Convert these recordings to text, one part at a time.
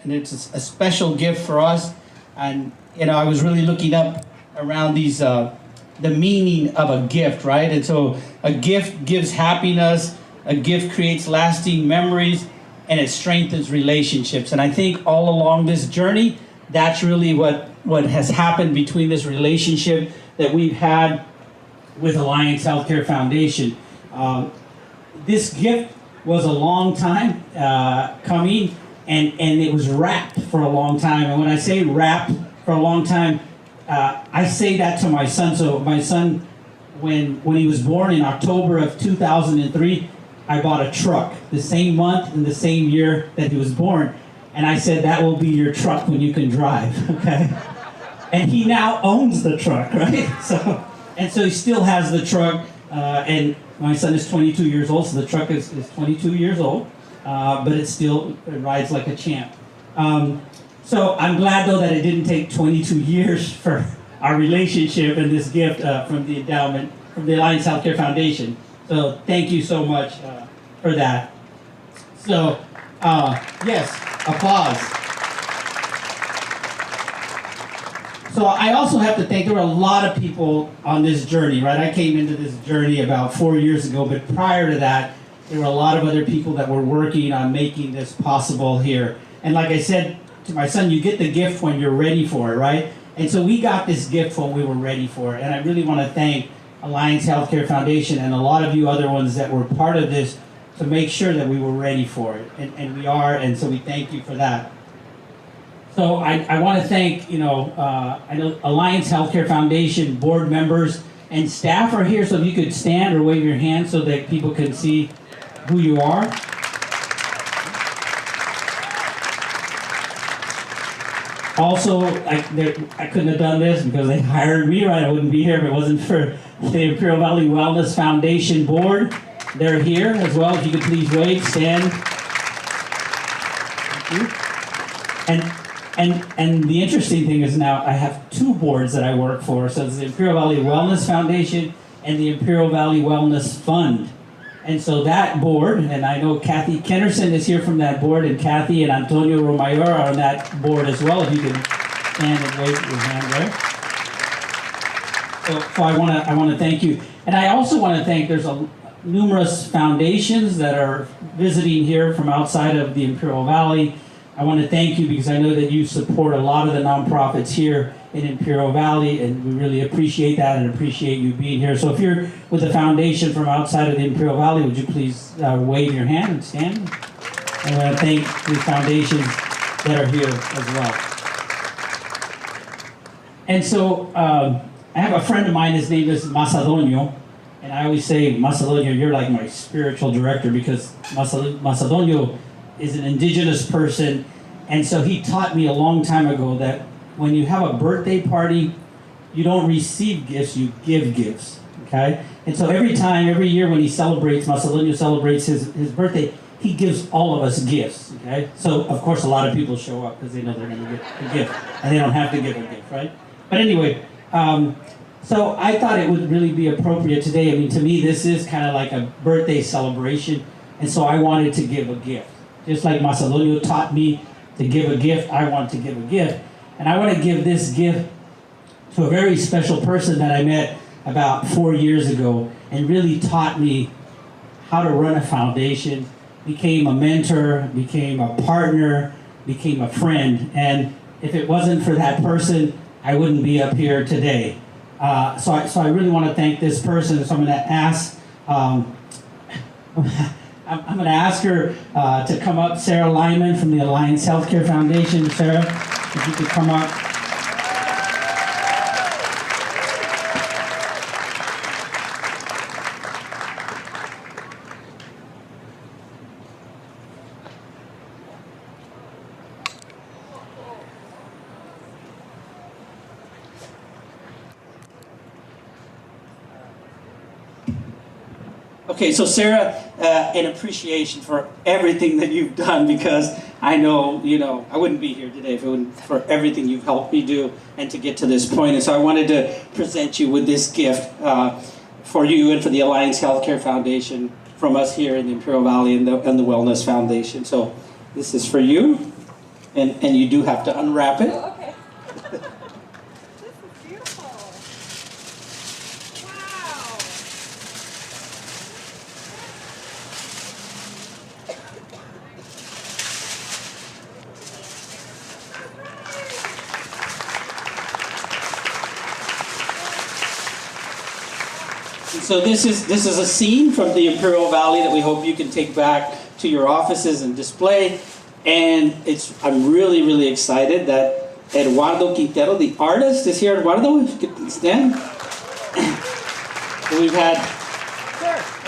and it's a special gift for us. And I was really looking up around these the meaning of a gift, right? And so a gift gives happiness, a gift creates lasting memories, and it strengthens relationships. And I think all along this journey, that's really what has happened between this relationship that we've had with Alliance Healthcare Foundation. This gift was a long time coming, and it was wrapped for a long time. And when I say wrapped for a long time, I say that to my son. So my son, when he was born in October of 2003, I bought a truck the same month and the same year that he was born. And I said, that will be your truck when you can drive, okay? And he now owns the truck, right? So he still has the truck, and my son is 22 years old, so the truck is 22 years old, but it rides like a champ. So I'm glad, though, that it didn't take 22 years for our relationship and this gift from the Endowment, from the Alliance Healthcare Foundation. So thank you so much for that. So, yes, applause. So I also have to thank, there were a lot of people on this journey, right? I came into this journey about 4 years ago, but prior to that, there were a lot of other people that were working on making this possible here. And like I said to my son, you get the gift when you're ready for it, right? And so we got this gift when we were ready for it. And I really want to thank Alliance Healthcare Foundation and a lot of you other ones that were part of this to make sure that we were ready for it. And we are, and so we thank you for that. So I want to thank, I know Alliance Healthcare Foundation board members and staff are here, so if you could stand or wave your hand so that people can see who you are. Also, I couldn't have done this because they hired me, right? I wouldn't be here if it wasn't for the Imperial Valley Wellness Foundation board. They're here as well. If you could please wave, stand. Thank you. And the interesting thing is now I have two boards that I work for. So it's the Imperial Valley Wellness Foundation and the Imperial Valley Wellness Fund. And so that board, and I know Kathy Kennerson is here from that board, and Kathy and Antonio Romayor are on that board as well. If you can stand and wave your hand there. So I want to thank you. And I also want to thank, there's numerous foundations that are visiting here from outside of the Imperial Valley. I want to thank you because I know that you support a lot of the nonprofits here in Imperial Valley, and we really appreciate that and appreciate you being here. So if you're with a foundation from outside of the Imperial Valley, would you please wave your hand and stand? I want to thank the foundations that are here as well. And so I have a friend of mine, his name is Macedonio, and I always say, Macedonio, you're like my spiritual director, because Macedonio is an indigenous person, and so he taught me a long time ago that when you have a birthday party, you don't receive gifts, you give gifts, okay? And so every year when he celebrates, Macedonio celebrates his birthday, he gives all of us gifts, okay? So, of course, a lot of people show up because they know they're going to get a gift, and they don't have to give a gift, right? But anyway, so I thought it would really be appropriate today. I mean, to me, this is kind of like a birthday celebration, and so I wanted to give a gift. Just like Macedonio taught me to give a gift, I want to give a gift. And I want to give this gift to a very special person that I met about 4 years ago and really taught me how to run a foundation, became a mentor, became a partner, became a friend. And if it wasn't for that person, I wouldn't be up here today. So I really want to thank this person. So I'm going to ask... I'm going to ask her to come up, Sarah Lyman from the Alliance Healthcare Foundation. Sarah, if you could come up. Okay, so Sarah, in appreciation for everything that you've done, because I know, I wouldn't be here today if it wasn't for everything you've helped me do and to get to this point. And so I wanted to present you with this gift for you and for the Alliance Healthcare Foundation from us here in the Imperial Valley and the Wellness Foundation. So this is for you. and you do have to unwrap it. Oh, okay. This is beautiful. Wow. So this is a scene from the Imperial Valley that we hope you can take back to your offices and display. And I'm really excited that Eduardo Quintero, the artist, is here. Eduardo, if you could stand. We've had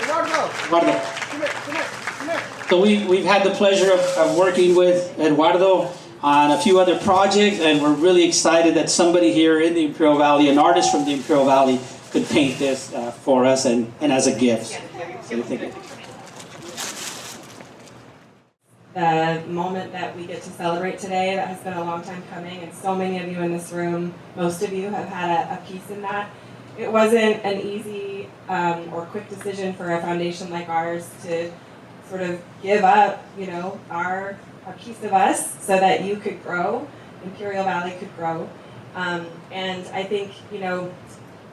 Eduardo. Eduardo. Come here. So we've had the pleasure of working with Eduardo on a few other projects, and we're really excited that somebody here in the Imperial Valley, an artist from the Imperial Valley, could paint this for us and as a gift. So thank you. The moment that we get to celebrate today, that has been a long time coming, and so many of you in this room, most of you have had a piece in that. It wasn't an easy or quick decision for a foundation like ours to sort of give up, a piece of us so that you could grow, Imperial Valley could grow. And I think,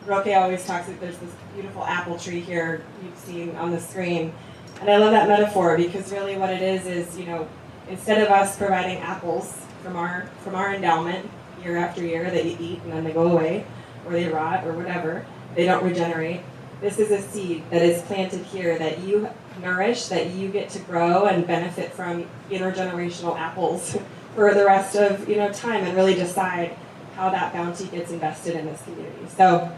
Roque always talks that there's this beautiful apple tree here you've seen on the screen. And I love that metaphor because really what it is, instead of us providing apples from our endowment year after year that you eat and then they go away, or they rot or whatever, they don't regenerate. This is a seed that is planted here that you nourish, that you get to grow and benefit from intergenerational apples for the rest of time, and really decide how that bounty gets invested in this community. So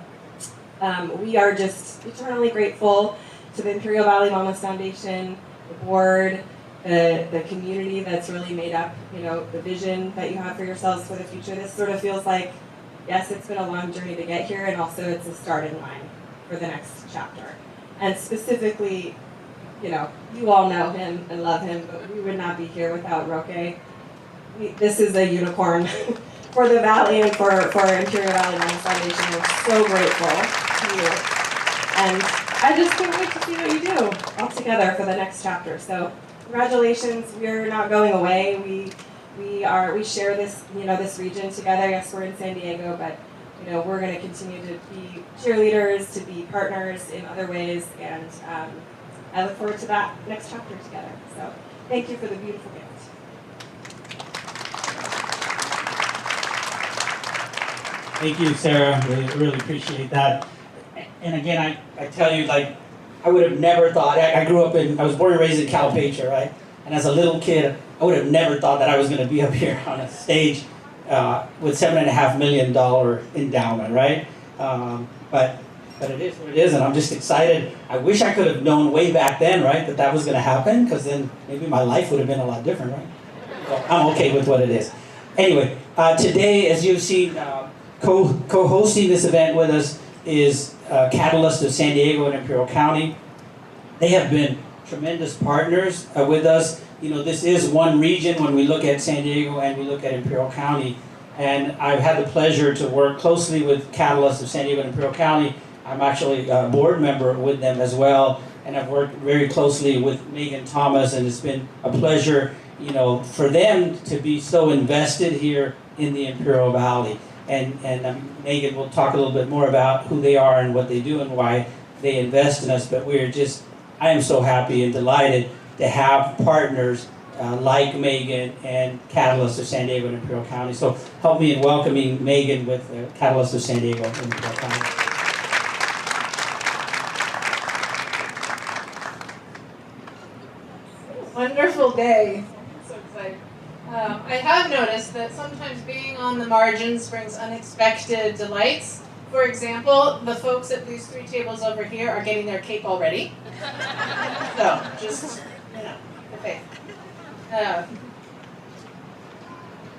we are just eternally grateful to the Imperial Valley Wellness Foundation, the board, the community that's really made up, the vision that you have for yourselves for the future. This sort of feels like, yes, it's been a long journey to get here, and also it's a starting line for the next chapter. And specifically, you all know him and love him, but we would not be here without Roque. This is a unicorn for the Valley and for Imperial Valley Wellness Foundation. We're so grateful to you. And I just can't wait to see what you do all together for the next chapter. So congratulations, we're not going away. We share this, this region together. Yes, we're in San Diego, but we're going to continue to be cheerleaders, to be partners in other ways, and I look forward to that next chapter together. So thank you for the beautiful gift. Thank you, Sarah. Really appreciate that. And again, I tell you, I would have never thought, I was born and raised in Calpacia, right? And as a little kid, I would have never thought that I was going to be up here on a stage with $7.5 million endowment, right? But it is what it is, and I'm just excited. I wish I could have known way back then, right, that was going to happen, because then maybe my life would have been a lot different, right? So I'm okay with what it is. Anyway, today, as you've seen, co-hosting this event with us is Catalyst of San Diego and Imperial County. They have been tremendous partners with us. This is one region when we look at San Diego and we look at Imperial County. And I've had the pleasure to work closely with Catalyst of San Diego and Imperial County. I'm actually a board member with them as well. And I've worked very closely with Megan Thomas, and it's been a pleasure, for them to be so invested here in the Imperial Valley. And Megan will talk a little bit more about who they are and what they do and why they invest in us. But I am so happy and delighted to have partners like Megan and Catalyst of San Diego and Imperial County. So help me in welcoming Megan with Catalyst of San Diego and Imperial County. Wonderful day. I'm so excited. I have noticed that sometimes being on the margins brings unexpected delights. For example, the folks at these 3 tables over here are getting their cake already. So, just, the faith. I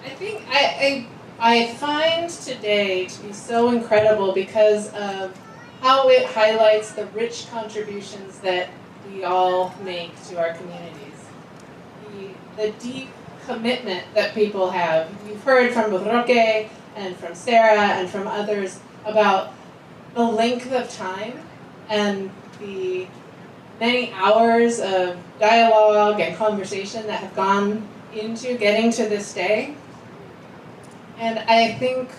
think I find today to be so incredible because of how it highlights the rich contributions that we all make to our communities. The deep commitment that people have. You've heard from Roque and from Sarah and from others about the length of time and the many hours of dialogue and conversation that have gone into getting to this day. And I think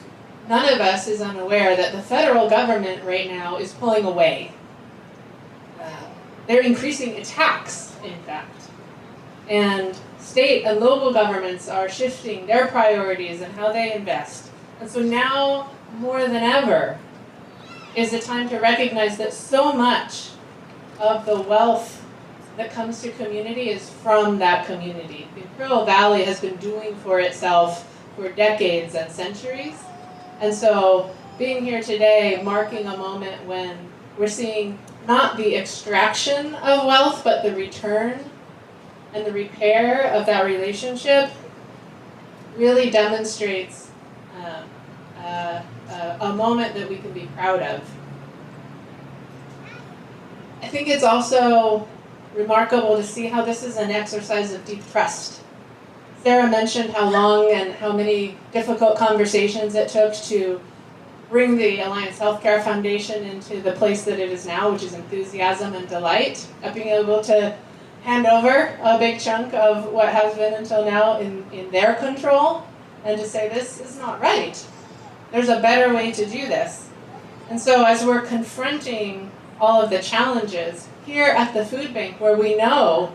none of us is unaware that the federal government right now is pulling away. They're increasing attacks, in fact. And state and local governments are shifting their priorities and how they invest. And so now, more than ever, is the time to recognize that so much of the wealth that comes to community is from that community. The Imperial Valley has been doing for itself for decades and centuries. And so being here today, marking a moment when we're seeing not the extraction of wealth, but the return and the repair of that relationship, really demonstrates a moment that we can be proud of. I think it's also remarkable to see how this is an exercise of deep trust. Sarah mentioned how long and how many difficult conversations it took to bring the Alliance Healthcare Foundation into the place that it is now, which is enthusiasm and delight at being able to hand over a big chunk of what has been until now in their control, and to say this is not right. There's a better way to do this. And so as we're confronting all of the challenges here at the food bank, where we know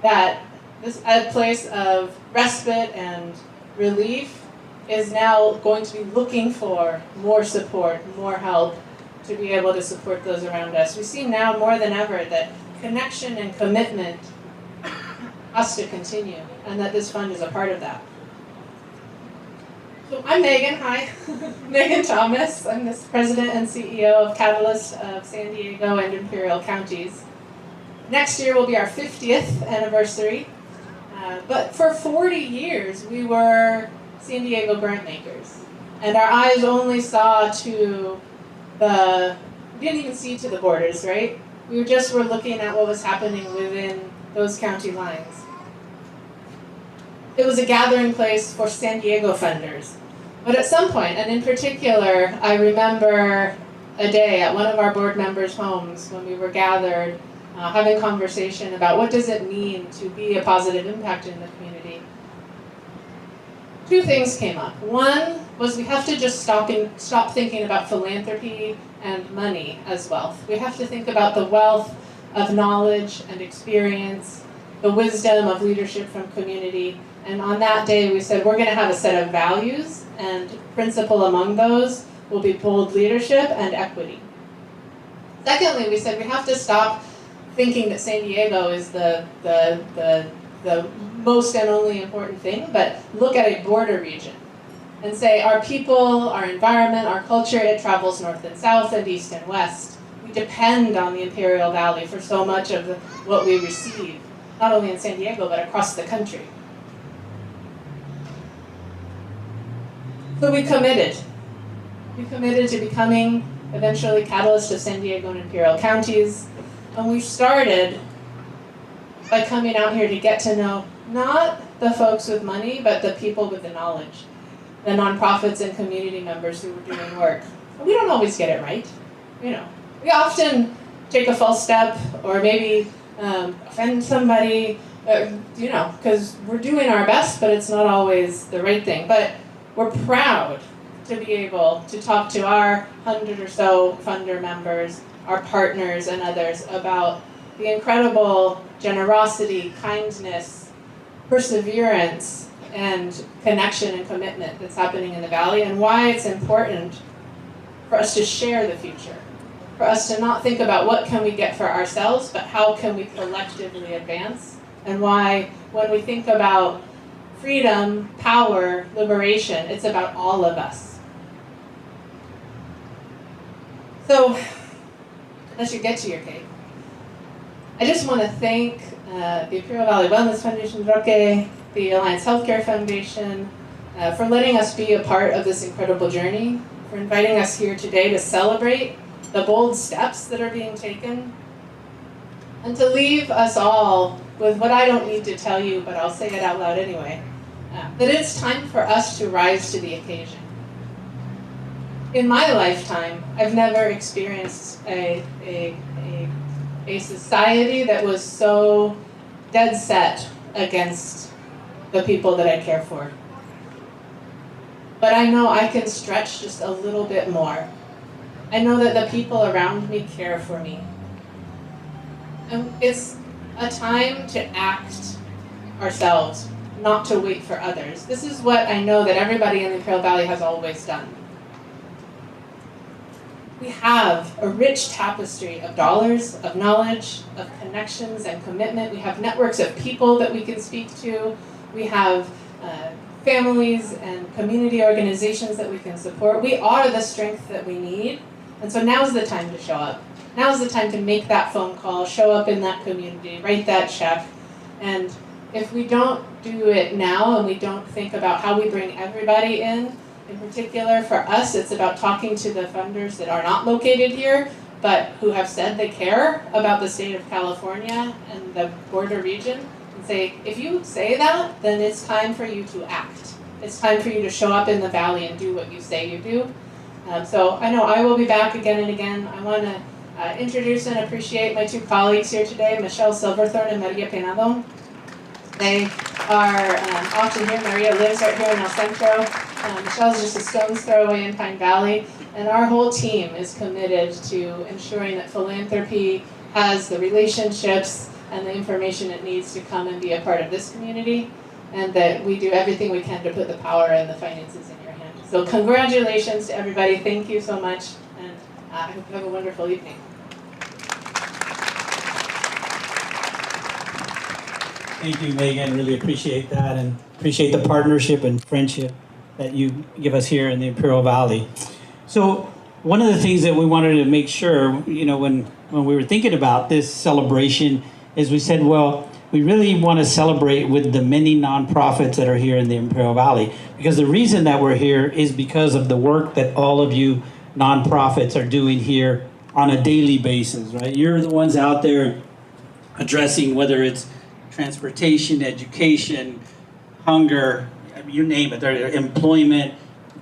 that this a place of respite and relief is now going to be looking for more support, more help to be able to support those around us. We see now more than ever that connection and commitment has to continue, and that this fund is a part of that. So I'm Megan, hi. Megan Thomas. I'm the president and CEO of Catalyst of San Diego and Imperial counties. Next year will be our 50th anniversary, but for 40 years we were San Diego grant makers, and our eyes only saw to we didn't even see to the borders, right? We just were looking at what was happening within those county lines. It was a gathering place for San Diego funders. But at some point, and in particular, I remember a day at one of our board members' homes when we were gathered, having conversation about what does it mean to be a positive impact in the community. Two things came up. One was we have to just stop thinking about philanthropy and money as wealth. We have to think about the wealth of knowledge and experience, the wisdom of leadership from community. And on that day, we said we're going to have a set of values, and principle among those will be bold leadership and equity. Secondly, we said we have to stop thinking that San Diego is the most and only important thing, but look at a border region and say our people, our environment, our culture, it travels north and south and east and west. We depend on the Imperial Valley for so much of what we receive, not only in San Diego, but across the country. So we committed. We committed to becoming eventually Catalyst of San Diego and Imperial counties. And we started by coming out here to get to know not the folks with money, but the people with the knowledge, the nonprofits and community members who were doing work. And we don't always get it right. We often take a false step or maybe offend somebody, because we're doing our best, but it's not always the right thing. But we're proud to be able to talk to our 100 or so funder members, our partners and others about the incredible generosity, kindness, perseverance, and connection and commitment that's happening in the Valley, and why it's important for us to share the future, for us to not think about what can we get for ourselves, but how can we collectively advance, and why when we think about freedom, power, liberation, it's about all of us. So, as you get to your cake, I just want to thank the Imperial Valley Wellness Foundation, Roque, the Alliance Healthcare Foundation, for letting us be a part of this incredible journey, for inviting us here today to celebrate the bold steps that are being taken, and to leave us all with what I don't need to tell you, but I'll say it out loud anyway, that it's time for us to rise to the occasion. In my lifetime, I've never experienced a society that was so dead set against the people that I care for. But I know I can stretch just a little bit more. I know that the people around me care for me. And it's a time to act ourselves, not to wait for others. This is what I know that everybody in the Imperial Valley has always done. We have a rich tapestry of dollars, of knowledge, of connections and commitment. We have networks of people that we can speak to. We have families and community organizations that we can support. We are the strength that we need. And so now's the time to show up. Now's the time to make that phone call, show up in that community, write that check. And if we don't do it now and we don't think about how we bring everybody in particular for us, it's about talking to the funders that are not located here, but who have said they care about the state of California and the border region, and say, if you say that, then it's time for you to act. It's time for you to show up in the valley and do what you say you do. So I know I will be back again and again. I want to introduce and appreciate my two colleagues here today, Michelle Silverthorne and Maria Penado. They are often here. Maria lives right here in El Centro. Michelle's just a stone's throw away in Pine Valley. And our whole team is committed to ensuring that philanthropy has the relationships and the information it needs to come and be a part of this community, and that we do everything we can to put the power and the finances in your hands. So congratulations to everybody. Thank you so much, and I hope you have a wonderful evening. Thank you, Megan. Really appreciate that, and appreciate the partnership and friendship that you give us here in the Imperial Valley. So one of the things that we wanted to make sure, you know, when we were thinking about this celebration, is we said, well, we really want to celebrate with the many nonprofits that are here in the Imperial Valley. Because the reason that we're here is because of the work that all of you nonprofits are doing here on a daily basis, right? You're the ones out there addressing whether it's transportation, education, hunger, you name it, employment.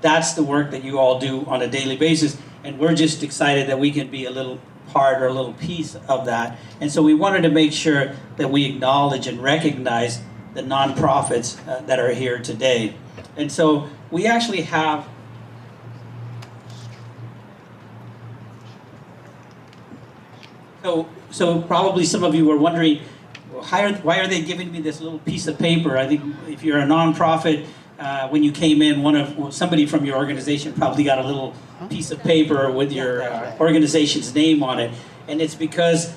That's the work that you all do on a daily basis. And we're just excited that we can be a little part or a little piece of that. And so we wanted to make sure that we acknowledge and recognize the nonprofits that are here today. And so we actually have So probably some of you were wondering, why are they giving me this little piece of paper? I think if you're a nonprofit, when you came in, somebody from your organization probably got a little piece of paper with your organization's name on it. And it's because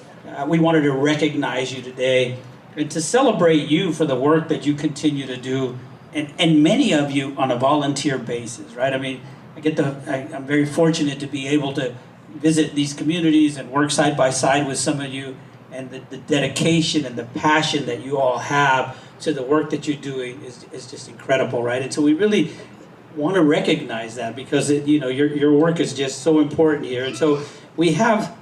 we wanted to recognize you today and to celebrate you for the work that you continue to do, and many of you on a volunteer basis, right? I mean, I'm very fortunate to be able to visit these communities and work side by side with some of you, and the dedication and the passion that you all have to the work that you're doing is just incredible, right? And so we really want to recognize that, because your work is just so important here. And so we have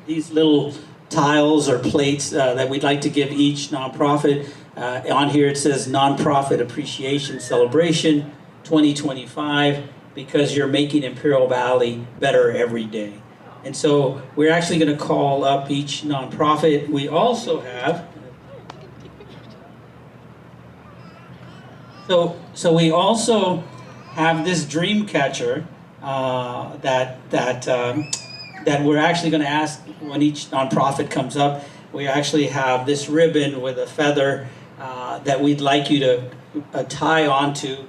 these little tiles or plates that we'd like to give each nonprofit. On here it says Nonprofit Appreciation Celebration 2025, because you're making Imperial Valley better every day. And so we're actually going to call up each nonprofit. We also have, so we also have this dream catcher that we're actually going to ask when each nonprofit comes up. We actually have this ribbon with a feather that we'd like you to tie onto.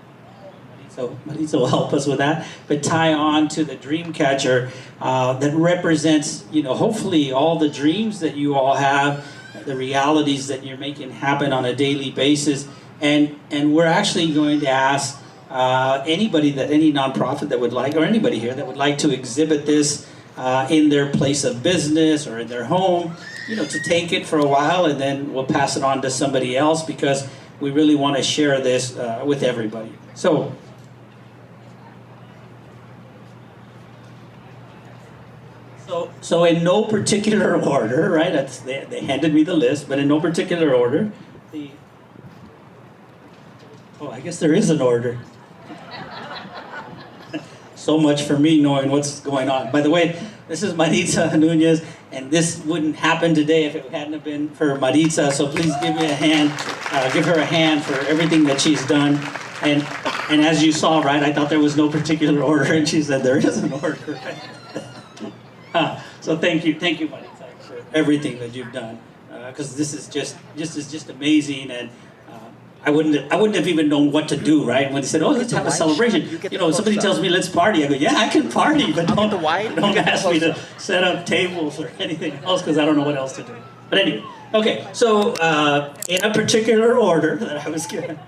So Marisa will help us with that, but tie on to the dream catcher that represents, hopefully all the dreams that you all have, the realities that you're making happen on a daily basis. And we're actually going to ask any nonprofit that would like, or anybody here that would like to exhibit this in their place of business or in their home, to take it for a while, and then we'll pass it on to somebody else, because we really want to share this with everybody. So in no particular order, right? They handed me the list, but in no particular order. I guess there is an order. So much for me knowing what's going on. By the way, this is Marisa Nunez, and this wouldn't happen today if it hadn't have been for Maritza. So please give me a hand, give her a hand for everything that she's done. And as you saw, right, I thought there was no particular order, and she said there is an order. Right? So thank you, Maritza, for everything that you've done, because this is just amazing, and I wouldn't have even known what to do, right? When they said, "Oh, let's have a celebration," you know, somebody tells me, "Let's party," I go, "Yeah, I can party, but don't ask me to set up tables or anything else because I don't know what else to do." But anyway, okay. So in a particular order that I was given,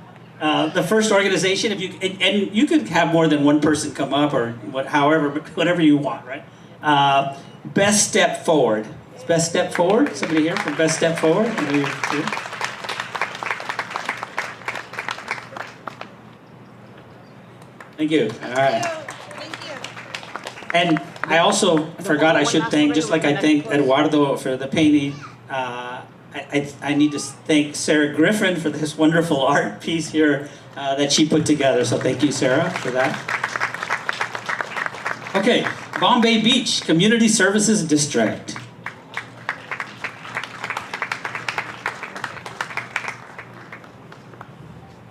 the first organization, if you and you could have more than one person come up or whatever you want, right? Best Step Forward. Best Step Forward. Somebody here from Best Step Forward. Thank you. All right. Thank you. And I also forgot I should thank, just like I thanked Eduardo for the painting, I need to thank Sarah Griffin for this wonderful art piece here that she put together. So thank you, Sarah, for that. Okay, Bombay Beach Community Services District.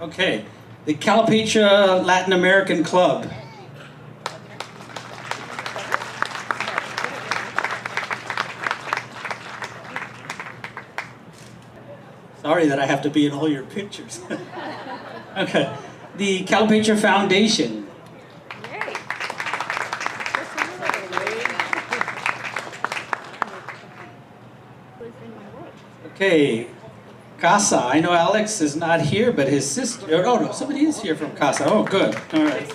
Okay, the Calipatra Latin American Club. Sorry that I have to be in all your pictures. Okay, the Calipatra Foundation. Okay, Casa. I know Alex is not here, but his sister. Oh no, somebody is here from Casa. Oh, good. All right.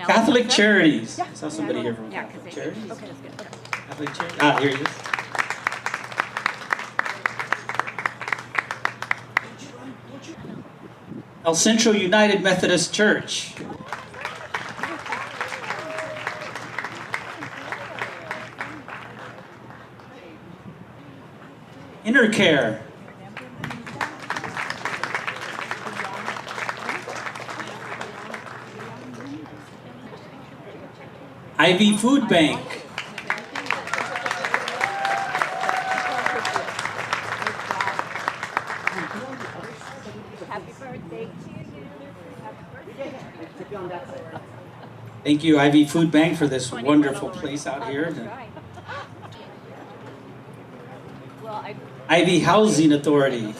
Catholic Charities. I saw somebody here from Catholic Charities. Okay, that's good. Okay. Catholic Charities. Ah, here he is. El Centro United Methodist Church. Intercare. IV Food Bank. Happy birthday to you. Happy birthday. Thank you, IV Food Bank, for this wonderful place out here. Well, IV Housing Authority.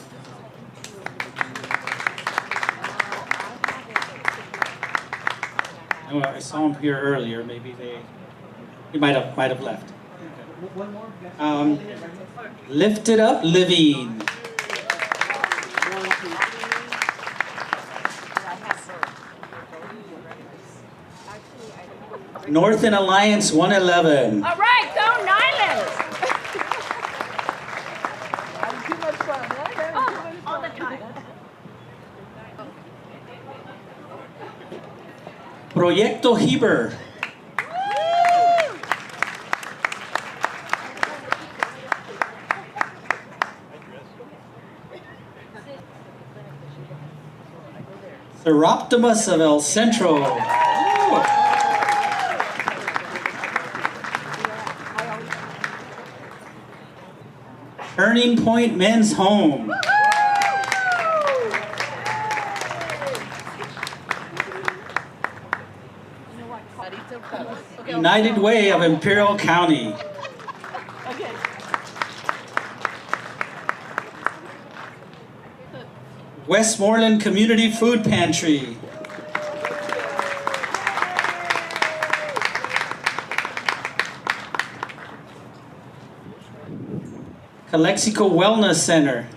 Oh, I saw him here earlier. Maybe he might have left. Lifted Up Living. Northern Alliance 111. all right, go Nyland. Too much fun, right? All the time. Proyecto Heber. Seroptimus of El Centro. Turning Point Men's Home. United Way of Imperial County. Westmoreland Community Food Pantry. Calexico Wellness Center.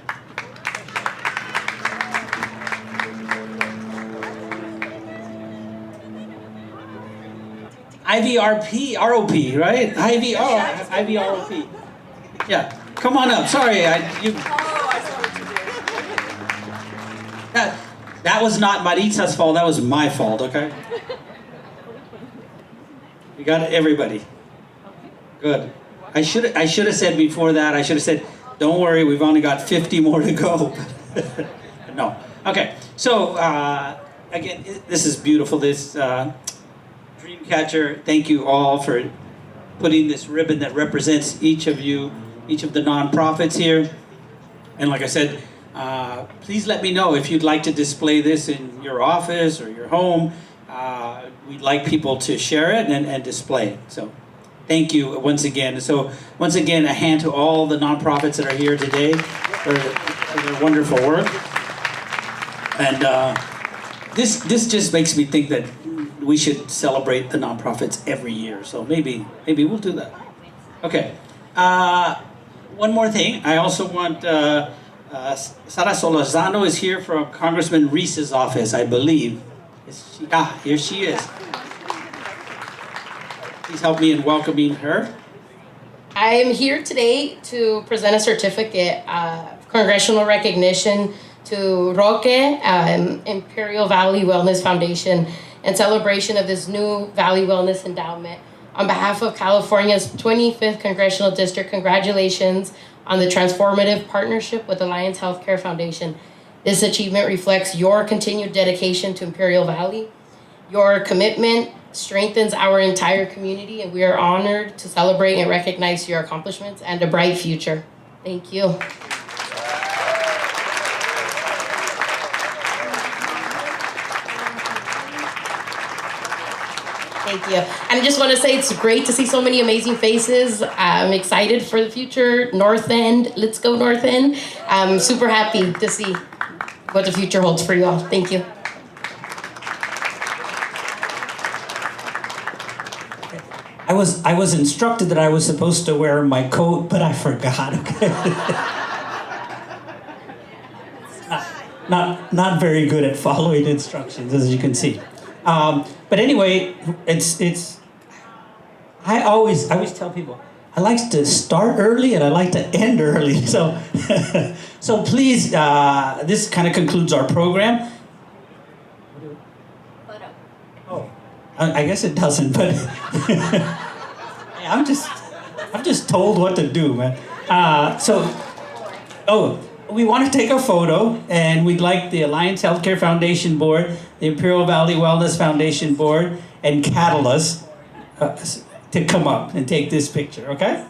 IVRP, ROP, right? IVROP. Yeah, come on up. Sorry, that was not Maritza's fault. That was my fault. Okay. You got it, everybody. Good. I should have said before that. I should have said, "Don't worry, we've only got 50 more to go." No. Okay. So again, this is beautiful. This Dreamcatcher, thank you all for putting this ribbon that represents each of you, each of the nonprofits here. And like I said, please let me know if you'd like to display this in your office or your home. We'd like people to share it and display it. So thank you once again. So once again, a hand to all the nonprofits that are here today for their wonderful work. And this just makes me think that we should celebrate the nonprofits every year. So maybe we'll do that. Okay. One more thing. I also want Sara Solozano is here from Congressman Reese's office, I believe. Here she is. Please help me in welcoming her. I am here today to present a certificate of congressional recognition to Roque, Imperial Valley Wellness Foundation, in celebration of this new Valley Wellness Endowment. On behalf of California's 25th Congressional District, congratulations on the transformative partnership with Alliance Healthcare Foundation. This achievement reflects your continued dedication to Imperial Valley. Your commitment strengthens our entire community, and we are honored to celebrate and recognize your accomplishments and a bright future. Thank you. Thank you. And I just want to say it's great to see so many amazing faces. I'm excited for the future. North End, let's go North End. I'm super happy to see what the future holds for you all. Thank you. I was instructed that I was supposed to wear my coat, but I forgot. Okay. Not very good at following instructions, as you can see. But anyway, it's. I always tell people I like to start early and I like to end early. So, so please, this kind of concludes our program. Oh, I guess it doesn't, but I'm just told what to do, man. We want to take a photo, and we'd like the Alliance Healthcare Foundation Board, the Imperial Valley Wellness Foundation Board, and Catalyst to come up and take this picture, okay?